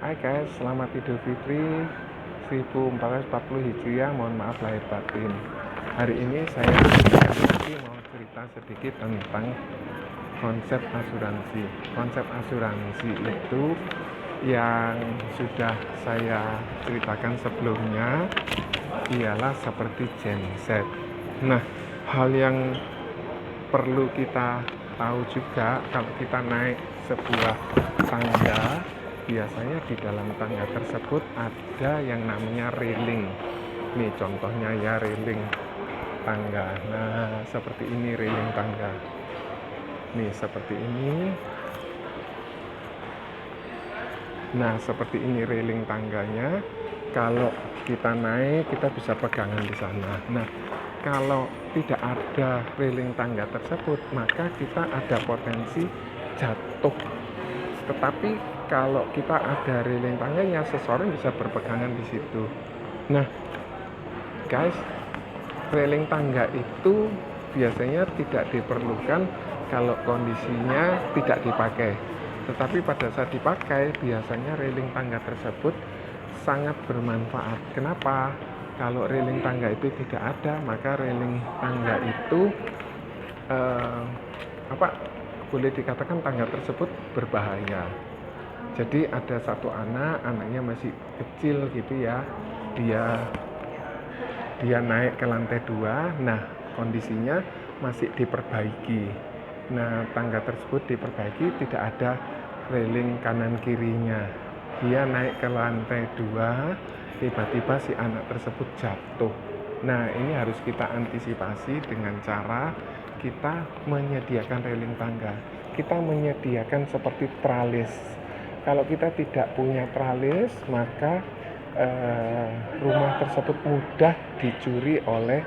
Hai guys, selamat Idul Fitri 1440 Hijriah. Mohon maaf lahir batin. Hari ini saya lagi mau cerita sedikit tentang konsep asuransi. Konsep asuransi itu yang sudah saya ceritakan sebelumnya ialah seperti genset. Nah, hal yang perlu kita tahu juga, kalau kita naik sebuah tangga, biasanya di dalam tangga tersebut ada yang namanya railing. Nih contohnya ya, railing tangga. Nah, seperti ini railing tangga. Nih seperti ini. Nah, seperti ini railing tangganya. Kalau kita naik, kita bisa pegangan di sana. Nah, kalau tidak ada railing tangga tersebut, maka kita ada potensi jatuh. Tetapi kalau kita ada railing tangganya, seseorang bisa berpegangan di situ. Nah, guys, railing tangga itu biasanya tidak diperlukan kalau kondisinya tidak dipakai. Tetapi pada saat dipakai, biasanya railing tangga tersebut sangat bermanfaat. Kenapa? Kalau railing tangga itu tidak ada, maka railing tangga itu boleh dikatakan tangga tersebut berbahaya. Jadi ada satu anaknya masih kecil gitu ya, dia naik ke lantai 2. Nah, kondisinya masih diperbaiki. Nah, tangga tersebut diperbaiki, tidak ada railing kanan kirinya. Dia naik ke lantai 2, tiba-tiba si anak tersebut jatuh. Nah, ini harus kita antisipasi dengan cara kita menyediakan railing tangga. Kita menyediakan seperti tralis. Kalau kita tidak punya tralis, maka rumah tersebut mudah dicuri oleh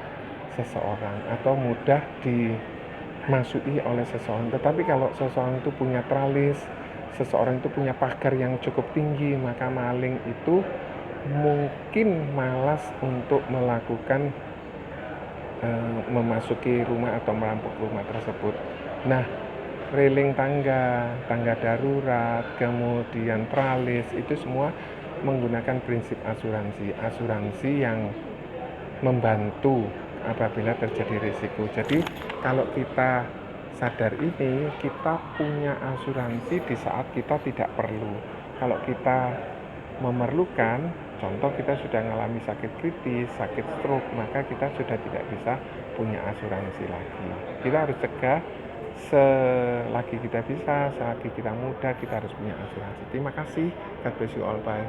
seseorang atau mudah dimasuki oleh seseorang. Tetapi kalau seseorang itu punya tralis, seseorang itu punya pagar yang cukup tinggi, maka maling itu mungkin malas untuk melakukan memasuki rumah atau merampok rumah tersebut. Nah, railing tangga darurat, kemudian tralis, itu semua menggunakan prinsip asuransi yang membantu apabila terjadi risiko. Jadi kalau kita sadar ini, kita punya asuransi di saat kita tidak perlu. Kalau kita memerlukan, contoh kita sudah mengalami sakit kritis, sakit stroke, maka kita sudah tidak bisa punya asuransi lagi. Kita harus cegah selagi kita bisa, selagi kita muda, kita harus punya asuransi. Terima kasih. God bless you all. Bye.